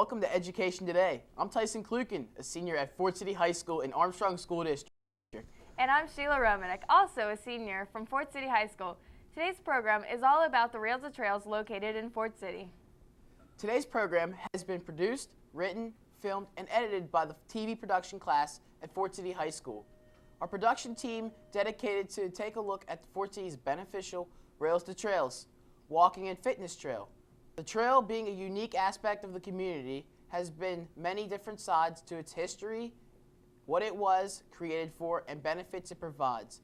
Welcome to Education Today. I'm Tyson Klukin, a senior at Fort City High School in Armstrong School District. And I'm Sheila Romanek, also a senior from Fort City High School. Today's program is all about the Rails to Trails located in Fort City. Today's program has been produced, written, filmed, and edited by the TV production class at Fort City High School. Our production team dedicated to take a look at Fort City's beneficial Rails to Trails, walking and fitness trail. The trail, being a unique aspect of the community, has been many different sides to its history, what it was created for, and benefits it provides.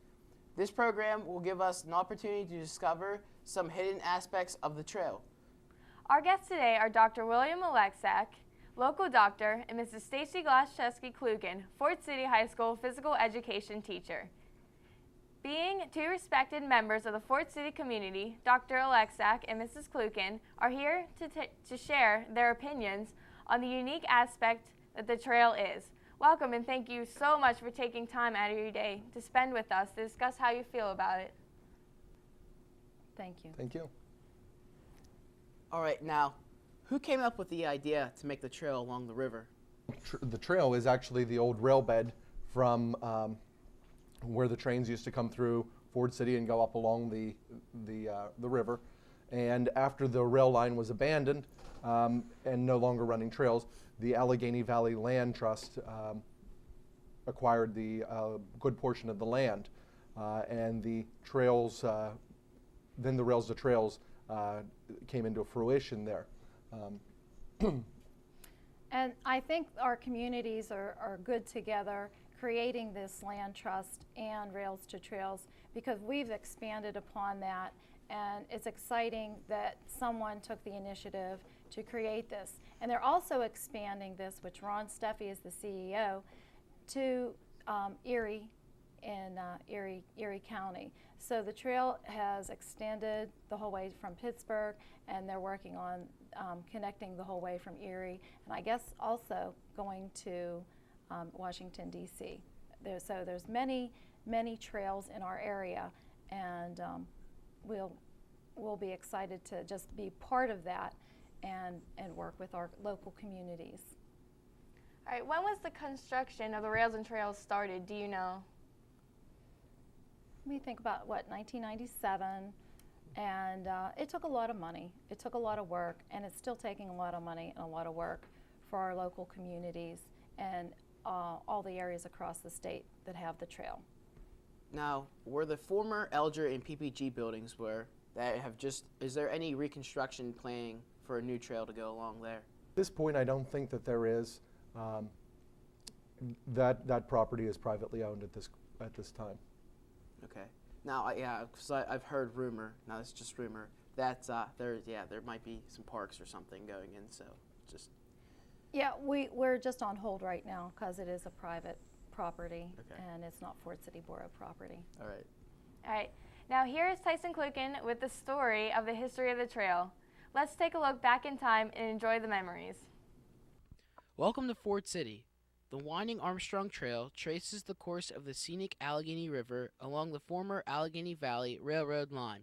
This program will give us an opportunity to discover some hidden aspects of the trail. Our guests today are Dr. William Alexak, local doctor, and Mrs. Stacy Glaszewski-Klukin, Fort City High School physical education teacher. Being two respected members of the Fort City community, Dr. Alexak and Mrs. Klukin are here to share their opinions on the unique aspect that the trail is. Welcome, and thank you so much for taking time out of your day to spend with us to discuss how you feel about it. Thank you. Thank you. All right, now, who came up with the idea to make the trail along the river? The trail is actually the old rail bed from where the trains used to come through Ford City and go up along the river. And after the rail line was abandoned and no longer running trails, the Allegheny Valley Land Trust acquired the good portion of the land, and the trails, then the Rails to Trails came into fruition there. And I think our communities are good together creating this land trust and Rails to Trails because we've expanded upon that, and it's exciting that someone took the initiative to create this. And they're also expanding this, which Ron Steffi is the CEO, to Erie in Erie County. So the trail has extended the whole way from Pittsburgh, and they're working on connecting the whole way from Erie, and I guess also going to Washington, D.C. So there's many trails in our area, and we'll be excited to just be part of that and work with our local communities. All right, when was the construction of the Rails and Trails started, do you know? We think about, 1997, and it took a lot of money. It took a lot of work, and it's still taking a lot of money and a lot of work for our local communities and all the areas across the state that have the trail. Now, were the former Elger and PPG buildings is there any reconstruction planning for a new trail to go along there? At this point, I don't think that there is. That property is privately owned at this time. Okay. Now, because I've heard rumor. Now, it's just rumor that there might be some parks or something going in. So, just. Yeah, we're just on hold right now because it is a private property, okay, and it's not Fort City Borough property. All right. All right, now here is Tyson Klukin with the story of the history of the trail. Let's take a look back in time and enjoy the memories. Welcome to Fort City. The winding Armstrong Trail traces the course of the scenic Allegheny River along the former Allegheny Valley Railroad line.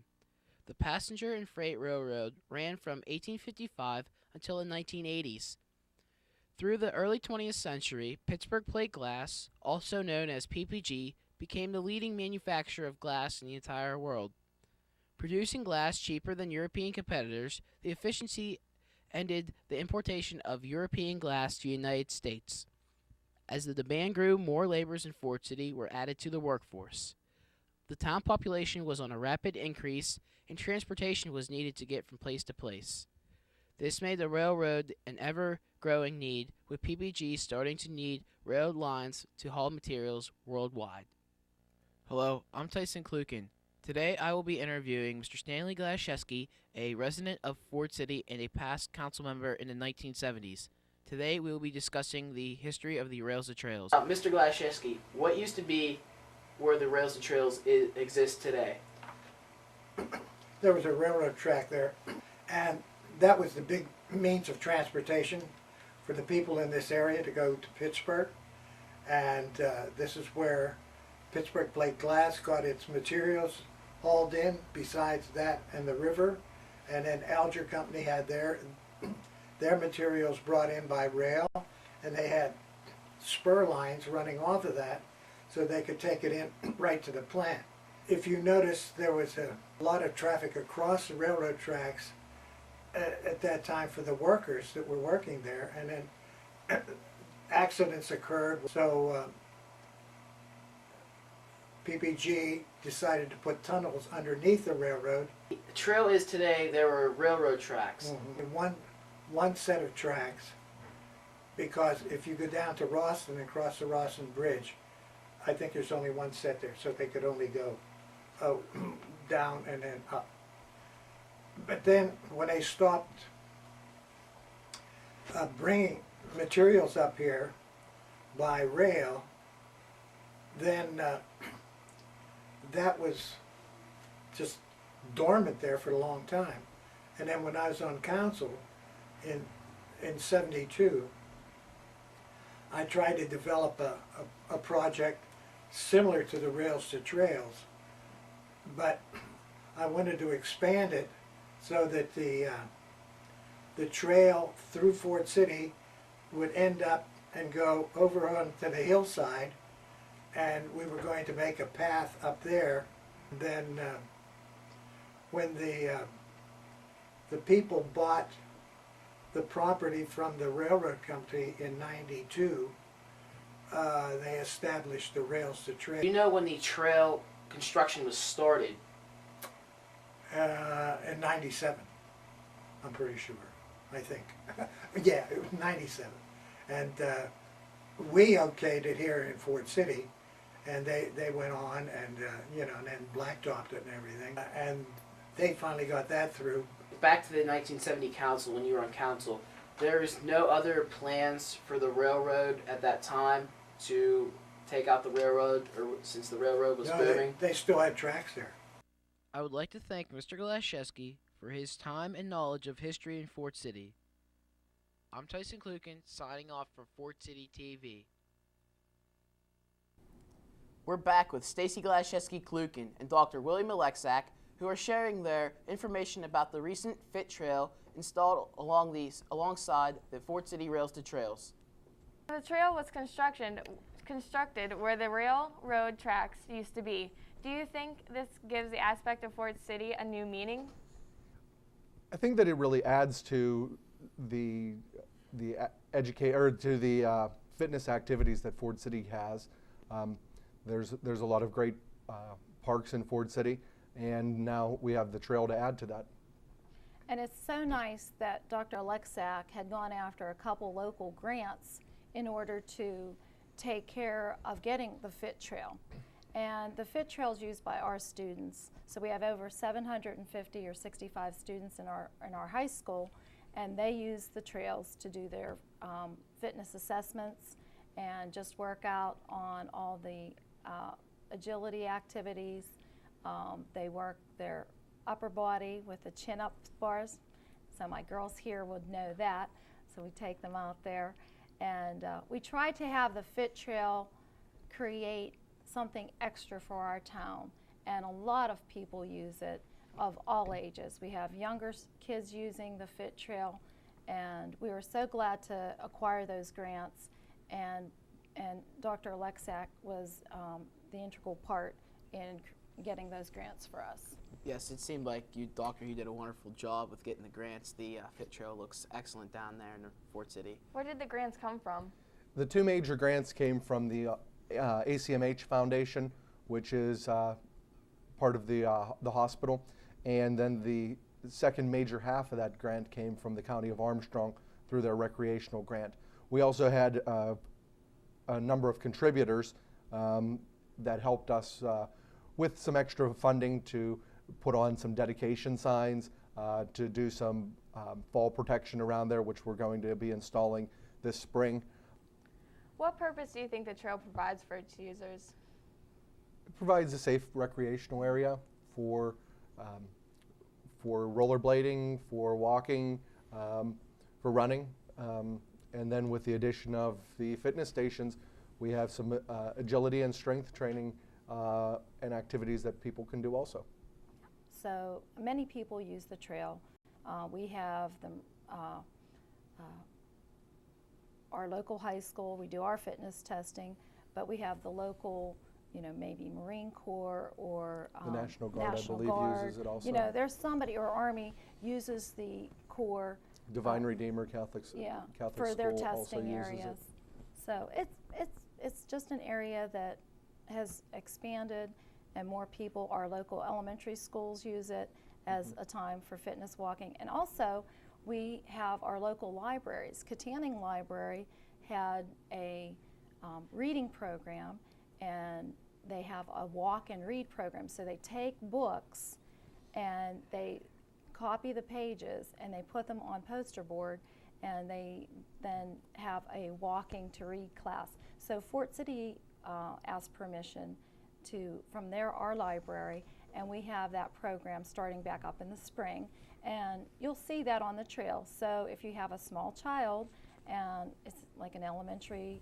The passenger and freight railroad ran from 1855 until the 1980s. Through the early 20th century, Pittsburgh Plate Glass, also known as PPG, became the leading manufacturer of glass in the entire world. Producing glass cheaper than European competitors, the efficiency ended the importation of European glass to the United States. As the demand grew, more laborers in Fort City were added to the workforce. The town population was on a rapid increase, and transportation was needed to get from place to place. This made the railroad an ever-growing need, with PPG starting to need railroad lines to haul materials worldwide. Hello, I'm Tyson Klukin. Today I will be interviewing Mr. Stanley Glaszewski, a resident of Fort City and a past council member in the 1970s. Today we will be discussing the history of the Rails to Trails. Mr. Glaszewski, what used to be where the Rails to Trails exist today? There was a railroad track there, and that was the big means of transportation for the people in this area to go to Pittsburgh. And this is where Pittsburgh Plate Glass got its materials hauled in, besides that and the river. And then Alger Company had their materials brought in by rail, and they had spur lines running off of that so they could take it in right to the plant. If you notice, there was a lot of traffic across the railroad tracks at that time for the workers that were working there, and then accidents occurred. So PPG decided to put tunnels underneath the railroad. The trail is today, there were railroad tracks. In one set of tracks, because if you go down to Rawson and cross the Rawson Bridge, I think there's only one set there, so they could only go down and then up. But then when they stopped bringing materials up here by rail, then that was just dormant there for a long time. And then when I was on council in '72, I tried to develop a project similar to the Rails to Trails, but I wanted to expand it so that the trail through Ford City would end up and go over onto the hillside, and we were going to make a path up there. Then when the people bought the property from the railroad company in '92, they established the Rails to Trails. Do you know when the trail construction was started? In '97, I'm pretty sure, I think. Yeah, it was '97. And we okayed it here in Ford City, and they went on and, you know, and then blacktopped it and everything. And they finally got that through. Back to the 1970 council, when you were on council, there's no other plans for the railroad at that time to take out the railroad, or since the railroad was booming? They still had tracks there. I would like to thank Mr. Glaszeski for his time and knowledge of history in Fort City. I'm Tyson Klukin, signing off for Fort City TV. We're back with Stacy Glaszeski Klukin and Dr. William Alexak, who are sharing their information about the recent FIT trail installed alongside the Fort City Rails to Trails. The trail was constructed where the railroad tracks used to be. Do you think this gives the aspect of Fort City a new meaning? I think that it really adds to the fitness activities that Ford City has. There's a lot of great parks in Ford City, and now we have the trail to add to that. And it's so nice that Dr. Alexak had gone after a couple local grants in order to take care of getting the FIT trail. And the FIT trail is used by our students. So we have over 750 or 65 students in our high school, and they use the trails to do their fitness assessments and just work out on all the agility activities. They work their upper body with the chin-up bars. So my girls here would know that. So we take them out there. And we try to have the FIT trail create something extra for our town. And a lot of people use it of all ages. We have younger kids using the FIT trail, and we were so glad to acquire those grants. And Dr. Alexak was the integral part in getting those grants for us. Yes, it seemed like you did a wonderful job with getting the grants. The FIT trail looks excellent down there in Fort City. Where did the grants come from? The two major grants came from the ACMH Foundation, which is part of the hospital, and then the second major half of that grant came from the County of Armstrong through their recreational grant. We also had a number of contributors that helped us with some extra funding to put on some dedication signs, to do some fall protection around there, which we're going to be installing this spring. What purpose do you think the trail provides for its users? It provides a safe recreational area for rollerblading, for walking, for running, and then with the addition of the fitness stations, we have some agility and strength training and activities that people can do also. So many people use the trail. We have the our local high school, we do our fitness testing, but we have the local, maybe Marine Corps or The National Guard, National I believe, Guard. uses it also. There's somebody, or Army uses the Corps. Divine Redeemer Catholic for School their also testing uses areas. it. So it's just an area that has expanded, and more people, our local elementary schools use it as a time for fitness walking. And also, we have our local libraries. Katanning Library had a reading program, and they have a walk and read program. So they take books and they copy the pages and they put them on poster board, and they then have a walking to read class. So Fort City asked permission from our library, and we have that program starting back up in the spring, and you'll see that on the trail. So if you have a small child and it's like an elementary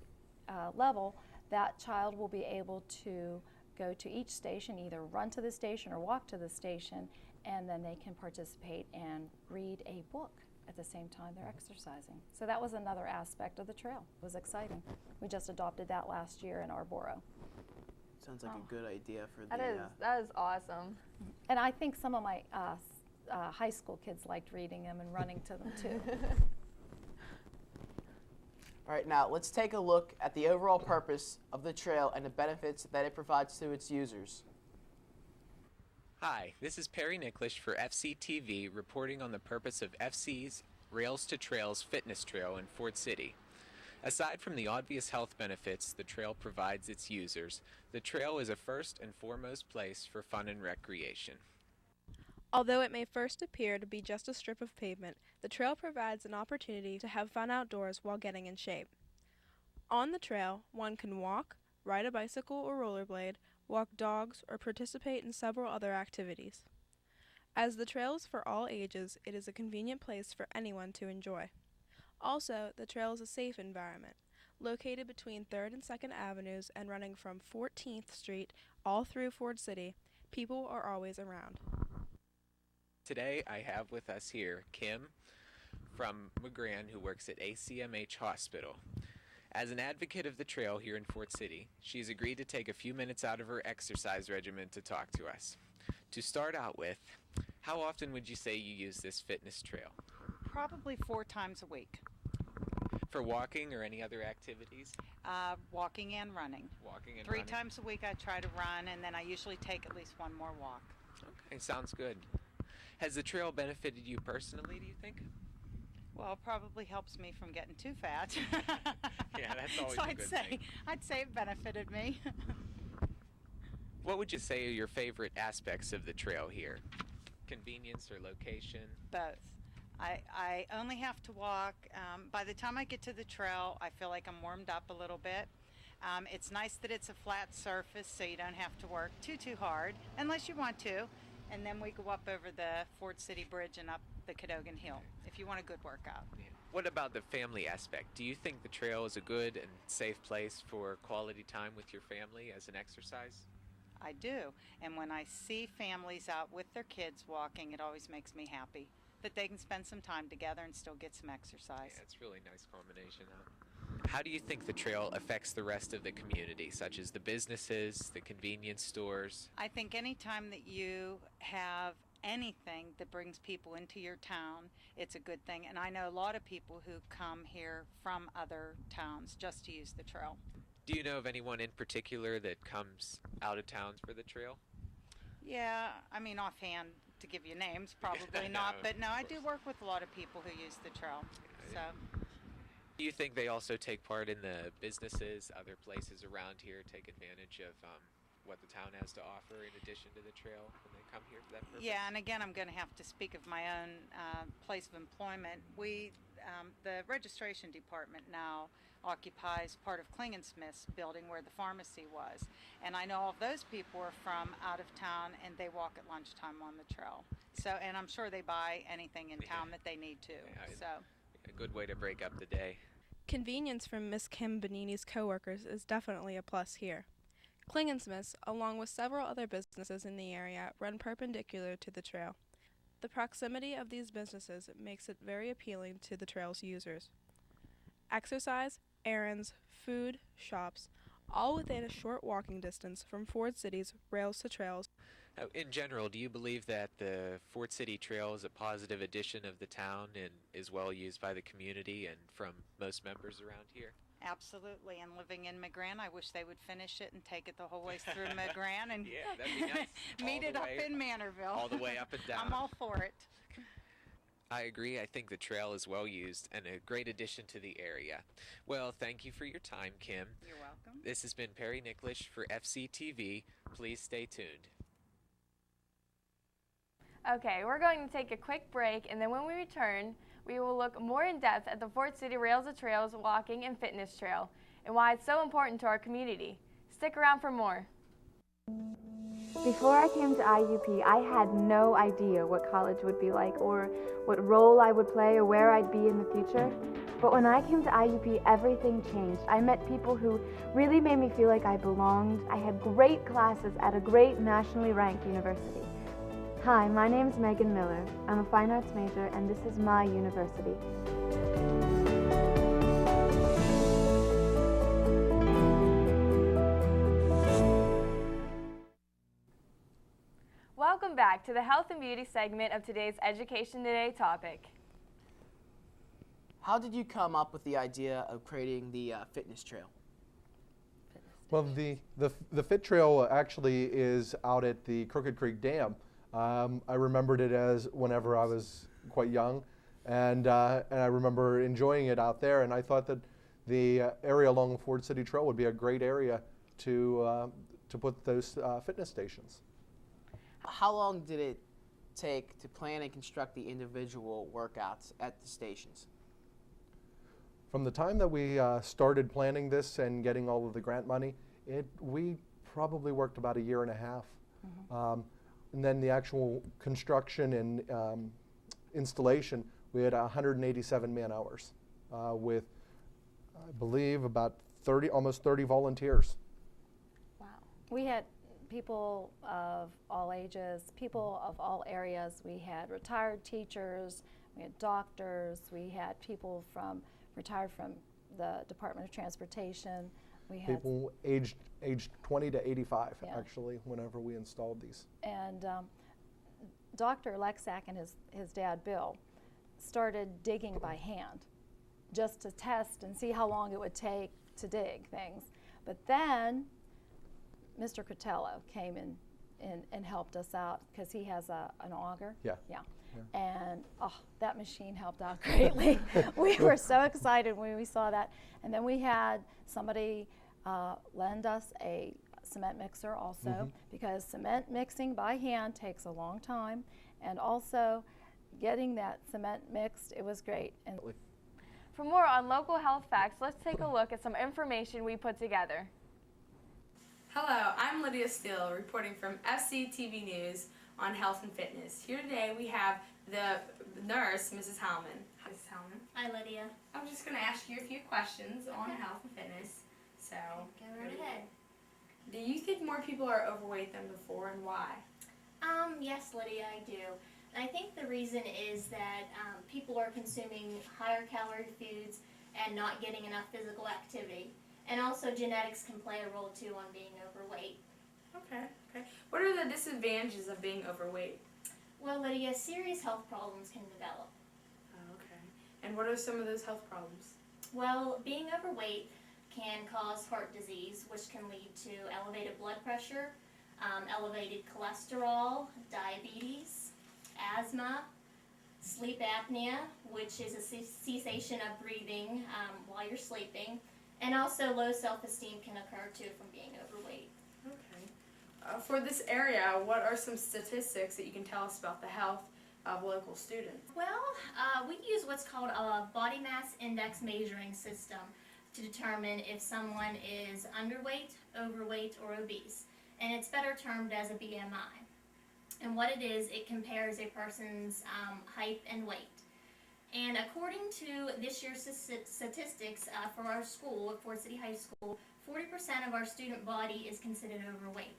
level, that child will be able to go to each station, either run to the station or walk to the station, and then they can participate and read a book at the same time they're exercising. So that was another aspect of the trail. It was exciting. We just adopted that last year in our borough. Sounds like a good idea for That the. is awesome. And I think some of my high school kids liked reading them and running to them too. All right, now let's take a look at the overall purpose of the trail and the benefits that it provides to its users. Hi, this is Perry Nicklish for FC-TV reporting on the purpose of FC's Rails to Trails Fitness Trail in Fort City. Aside from the obvious health benefits the trail provides its users, the trail is a first and foremost place for fun and recreation. Although it may first appear to be just a strip of pavement, the trail provides an opportunity to have fun outdoors while getting in shape. On the trail, one can walk, ride a bicycle or rollerblade, walk dogs, or participate in several other activities. As the trail is for all ages, it is a convenient place for anyone to enjoy. Also, the trail is a safe environment. Located between 3rd and 2nd Avenues and running from 14th Street all through Fort City, people are always around. Today I have with us here Kim from McGran, who works at ACMH Hospital. As an advocate of the trail here in Fort City, she's agreed to take a few minutes out of her exercise regimen to talk to us. To start out with, how often would you say you use this fitness trail? Probably 4 times a week. For walking or any other activities? Walking and running. Walking and 3 running. times a week I try to run, and then I usually take at least one more walk. Okay, sounds good. Has the trail benefited you personally, do you think? Well, it probably helps me from getting too fat. Yeah, that's always so a good thing. I'd say it benefited me. What would you say are your favorite aspects of the trail here? Convenience or location? Both. I only have to walk. By the time I get to the trail, I feel like I'm warmed up a little bit. It's nice that it's a flat surface, so you don't have to work too hard, unless you want to. And then we go up over the Fort City Bridge and up the Cadogan Hill, if you want a good workout. Yeah. What about the family aspect? Do you think the trail is a good and safe place for quality time with your family as an exercise? I do. And when I see families out with their kids walking, it always makes me happy that they can spend some time together and still get some exercise. Yeah, it's a really nice combination, huh? How do you think the trail affects the rest of the community, such as the businesses, the convenience stores? I think anytime that you have anything that brings people into your town, it's a good thing. And I know a lot of people who come here from other towns just to use the trail. Do you know of anyone in particular that comes out of town for the trail? Yeah, I mean, offhand, to give you names, probably No, not. But no, I of do course. work with a lot of people who use the trail. So. Do you think they also take part in the businesses, other places around here, take advantage of what the town has to offer in addition to the trail when they come here for that purpose? Yeah, and again, I'm going to have to speak of my own place of employment. The registration department now occupies part of Klingensmith's building where the pharmacy was. And I know all of those people are from out of town, and they walk at lunchtime on the trail. So, and I'm sure they buy anything in town that they need to. Yeah, So. a good way to break up the day. Convenience from Miss Kim Bonini's coworkers is definitely a plus here. Klingensmiths, along with several other businesses in the area, run perpendicular to the trail. The proximity of these businesses makes it very appealing to the trail's users. Exercise, errands, food, shops, all within a short walking distance from Ford City's Rails to Trails. In general, do you believe that the Fort City Trail is a positive addition of the town and is well used by the community and from most members around here? Absolutely, and living in McGrann, I wish they would finish it and take it the whole way through McGrann and Yeah, that'd be nice. meet it up in Manorville. All the way up and down. I'm all for it. I agree. I think the trail is well used and a great addition to the area. Well, thank you for your time, Kim. You're welcome. This has been Perry Nicklish for FC-TV. Please stay tuned. Okay, we're going to take a quick break, and then when we return, we will look more in depth at the Fort City Rails to Trails walking and fitness trail and why it's so important to our community. Stick around for more. Before I came to IUP, I had no idea what college would be like or what role I would play or where I'd be in the future. But when I came to IUP, everything changed. I met people who really made me feel like I belonged. I had great classes at a great nationally ranked university. Hi, my name's Megan Miller. I'm a fine arts major, and this is my university. Welcome back to the Health and Beauty segment of today's Education Today topic. How did you come up with the idea of creating the fitness trail? Well, the Fit Trail actually is out at the Crooked Creek Dam. I remembered it as whenever I was quite young, and I remember enjoying it out there. And I thought that the area along the Ford City Trail would be a great area to put those fitness stations. How long did it take to plan and construct the individual workouts at the stations? From the time that we started planning this and getting all of the grant money, we probably worked about a year and a half. Mm-hmm. And then the actual construction and installation, we had 187 man-hours with, I believe, about almost 30 volunteers. Wow. We had people of all ages, people of all areas. We had retired teachers, we had doctors, we had people retired from the Department of Transportation. We had people aged 20 to 85, yeah. Actually, whenever we installed these. And Dr. Lexak and his dad, Bill, started digging by hand just to test and see how long it would take to dig things. But then Mr. Cotello came in and helped us out because he has an auger. Yeah. Yeah. And that machine helped out greatly. We were so excited when we saw that. And then we had somebody lend us a cement mixer also, mm-hmm. because cement mixing by hand takes a long time, and also getting that cement mixed, it was great. And for more on local health facts, let's take a look at some information we put together. Hello, I'm Lydia Steele, reporting from FC-TV News on health and fitness. Here today we have the nurse, Mrs. Hellman. Hi, Mrs. Hellman. Hi, Lydia. I'm just going to ask you a few questions on health and fitness. So, go right ahead. Do you think more people are overweight than before, and why? Yes, Lydia, I do. And I think the reason is that people are consuming higher calorie foods and not getting enough physical activity. And also genetics can play a role too on being overweight. Okay. What are the disadvantages of being overweight? Well, Lydia, serious health problems can develop. Oh, okay. And what are some of those health problems? Well, being overweight can cause heart disease, which can lead to elevated blood pressure, elevated cholesterol, diabetes, asthma, sleep apnea, which is a cessation of breathing while you're sleeping, and also low self-esteem can occur too from being overweight. Okay. For this area, what are some statistics that you can tell us about the health of local students? Well, we use what's called a body mass index measuring system to determine if someone is underweight, overweight, or obese. And it's better termed as a BMI. And what it is, it compares a person's height and weight. And according to this year's statistics for our school, at Ford City High School, 40% of our student body is considered overweight.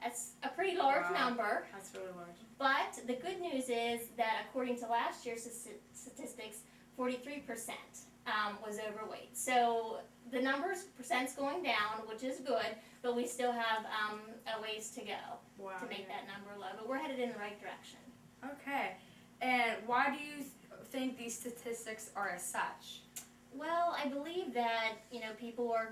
That's a pretty large Wow. number. That's really large. But the good news is that according to last year's statistics, 43% was overweight. So the percent's going down, which is good, but we still have a ways to go Wow. to make that number low. But we're headed in the right direction. Okay. And why do you think these statistics are as such? Well, I believe that,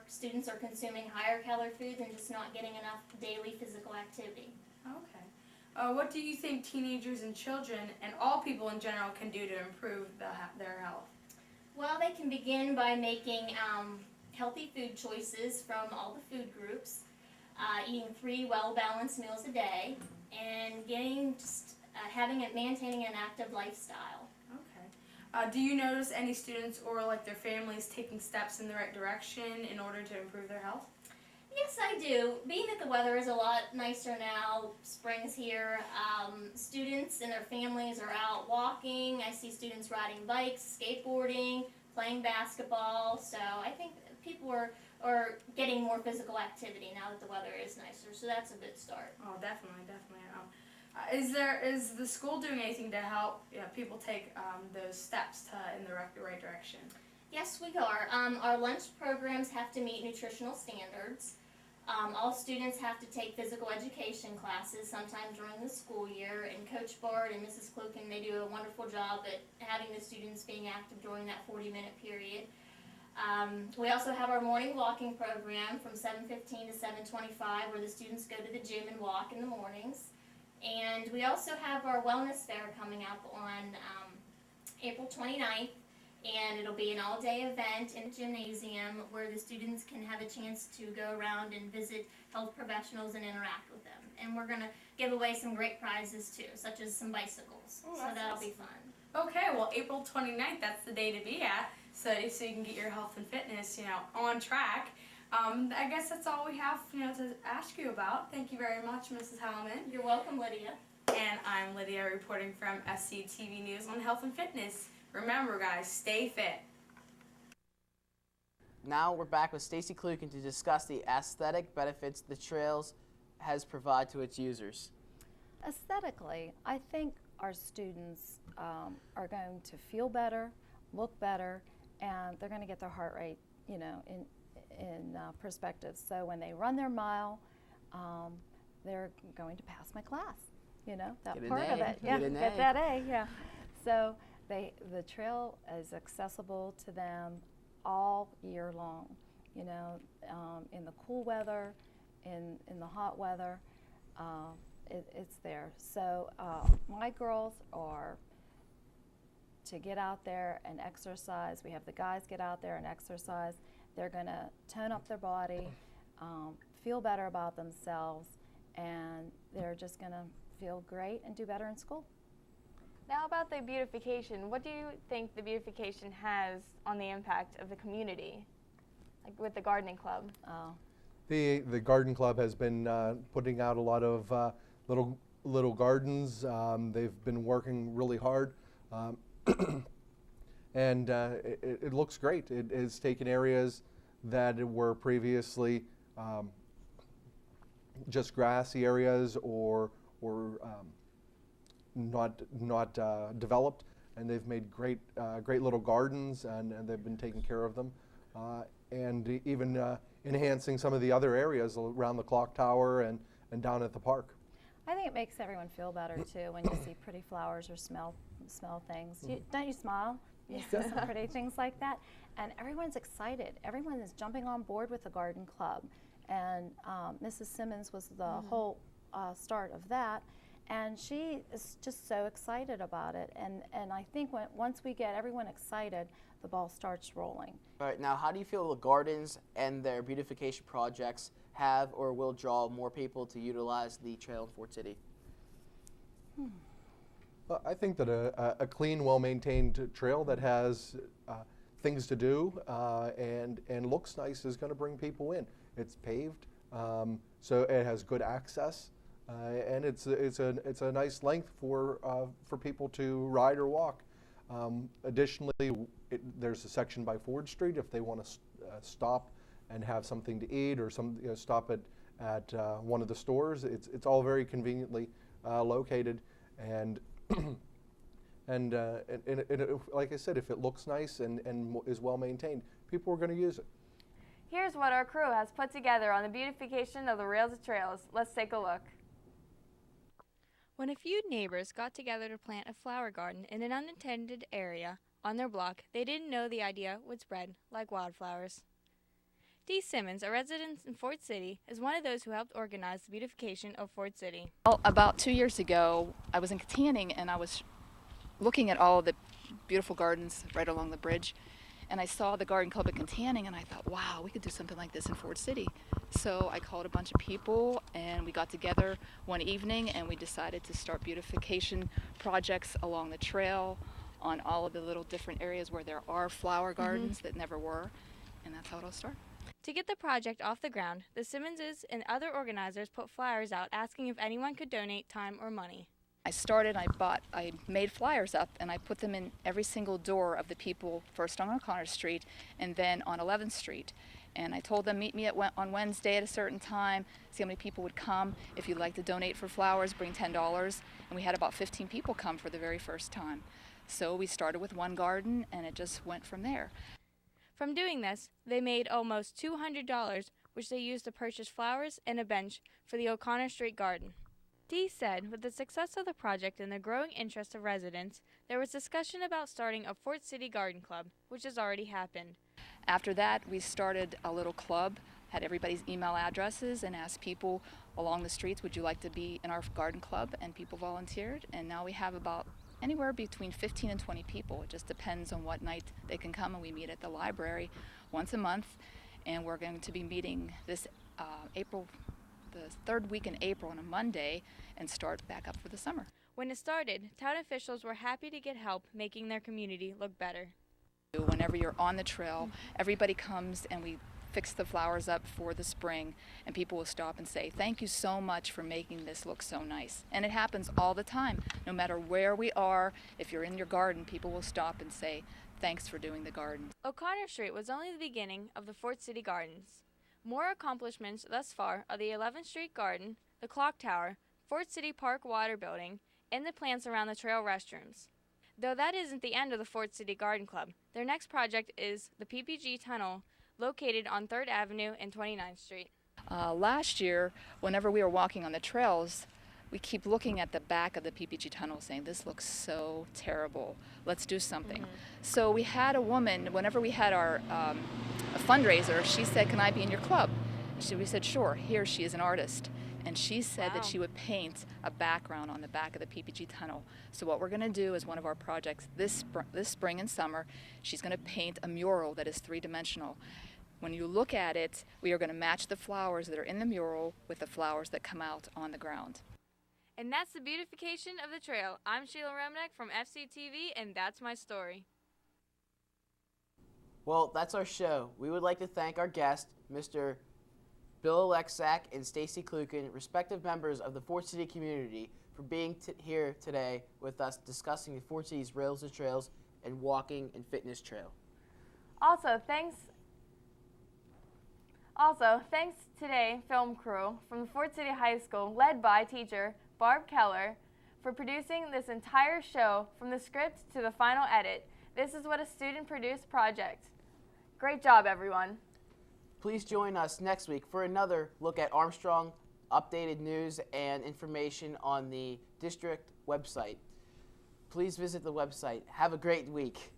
students are consuming higher calorie foods and just not getting enough daily physical activity. Okay. What do you think teenagers and children and all people in general can do to improve their health? Well, they can begin by making healthy food choices from all the food groups, eating 3 well-balanced meals a day, and maintaining an active lifestyle. Okay. Do you notice any students or their families taking steps in the right direction in order to improve their health? Yes, I do. Being that the weather is a lot nicer now, spring's here, students and their families are out walking. I see students riding bikes, skateboarding, playing basketball. So I think people are getting more physical activity now that the weather is nicer. So that's a good start. Oh, definitely. Is the school doing anything to help people take those steps in the right direction? Yes, we are. Our lunch programs have to meet nutritional standards. All students have to take physical education classes sometime during the school year, and Coach Bard and Mrs. Kluken, they do a wonderful job at having the students being active during that 40-minute period. We also have our morning walking program from 7:15 to 7:25 where the students go to the gym and walk in the mornings. And we also have our wellness fair coming up on April 29th. And it'll be an all-day event in a gymnasium where the students can have a chance to go around and visit health professionals and interact with them. And we're going to give away some great prizes too, such as some bicycles. Oh, so that's that'll awesome. be fun. Okay, well, April 29th, that's the day to be at, so you can get your health and fitness, on track. I guess that's all we have, to ask you about. Thank you very much, Mrs. Hellman. You're welcome, Lydia. And I'm Lydia reporting from SC-TV News on Health and Fitness. Remember, guys, stay fit. Now we're back with Stacy Kluken to discuss the aesthetic benefits the trails has provided to its users. Aesthetically, I think our students are going to feel better, look better, and they're going to get their heart rate, in perspective. So when they run their mile, they're going to pass my class. That Get an part of A. it. Yeah, Get an get A. that A. Yeah. So the trail is accessible to them all year long. In the cool weather, in the hot weather, it's there. So my girls are to get out there and exercise. We have the guys get out there and exercise. They're going to tone up their body, feel better about themselves, and they're just going to feel great and do better in school. Now about the beautification, what do you think the beautification has on the impact of the community, like with the gardening club? Oh. The garden club has been putting out a lot of little gardens. They've been working really hard, and it looks great. It has taken areas that were previously just grassy areas or not developed, and they've made great little gardens, and they've been taking care of them, and even enhancing some of the other areas around the clock tower and down at the park. I think it makes everyone feel better too when you see pretty flowers or smell things. Don't you smile? You see some pretty things like that, and everyone's excited. Everyone is jumping on board with the garden club, and Mrs. Simmons was the whole start of that. And she is just so excited about it. And I think once we get everyone excited, the ball starts rolling. All right, now how do you feel the gardens and their beautification projects have or will draw more people to utilize the trail in Fort City? Well, I think that a clean, well-maintained trail that has things to do and looks nice is going to bring people in. It's paved, so it has good access. And it's a nice length for people to ride or walk. Additionally, there's a section by Ford Street if they want to stop and have something to eat or stop at one of the stores. It's all very conveniently located, and like I said, if it looks nice and is well maintained, people are going to use it. Here's what our crew has put together on the beautification of the Rails to Trails. Let's take a look. When a few neighbors got together to plant a flower garden in an unintended area on their block, they didn't know the idea would spread like wildflowers. Dee Simmons, a resident in Fort City, is one of those who helped organize the beautification of Fort City. Well, about 2 years ago, I was in Katanning and I was looking at all the beautiful gardens right along the bridge, and I saw the garden club at Katanning, and I thought, wow, we could do something like this in Fort City. So I called a bunch of people and we got together one evening and we decided to start beautification projects along the trail on all of the little different areas where there are flower gardens that never were, and that's how it all started. To get the project off the ground, the Simmonses and other organizers put flyers out asking if anyone could donate time or money. I made flyers up and I put them in every single door of the people, first on O'Connor Street and then on 11th Street. And I told them, meet me on Wednesday at a certain time, see how many people would come. If you'd like to donate for flowers, bring $10. And we had about 15 people come for the very first time. So we started with one garden and it just went from there. From doing this, they made almost $200, which they used to purchase flowers and a bench for the O'Connor Street garden. Dee said, with the success of the project and the growing interest of residents, there was discussion about starting a Fort City Garden Club, which has already happened. After that, we started a little club, had everybody's email addresses, and asked people along the streets, would you like to be in our garden club? And people volunteered, and now we have about anywhere between 15 and 20 people. It just depends on what night they can come, and we meet at the library once a month, and we're going to be meeting this the third week in April on a Monday and start back up for the summer. When it started, town officials were happy to get help making their community look better. Whenever you're on the trail, everybody comes and we fix the flowers up for the spring, and people will stop and say, thank you so much for making this look so nice. And it happens all the time. No matter where we are, if you're in your garden, people will stop and say, thanks for doing the garden. O'Connor Street was only the beginning of the Fort City Gardens. More accomplishments thus far are the 11th Street Garden, the Clock Tower, Fort City Park Water Building, and the plants around the trail restrooms. Though that isn't the end of the Fort City Garden Club, their next project is the PPG Tunnel, located on 3rd Avenue and 29th Street. Last year, whenever we were walking on the trails, we keep looking at the back of the PPG tunnel saying, this looks so terrible, let's do something. So we had a woman, whenever we had our a fundraiser, she said, can I be in your club? We said, sure. Here, she is an artist. And she said that she would paint a background on the back of the PPG tunnel. So what we're going to do is one of our projects this spring and summer, she's going to paint a mural that is three-dimensional. When you look at it, we are going to match the flowers that are in the mural with the flowers that come out on the ground. And that's the beautification of the trail. I'm Sheila Romanek from FC-TV, and that's my story. Well, that's our show. We would like to thank our guests, Mr. Bill Alexak and Stacy Klukin, respective members of the Fort City community, for being here today with us discussing the Fort City's Rails to Trails and Walking and Fitness Trail. Also, thanks today, film crew from the Fort City High School, led by teacher Barb Keller, for producing this entire show from the script to the final edit. This is what a student-produced project. Great job, everyone. Please join us next week for another look at Armstrong, updated news and information on the district website. Please visit the website. Have a great week.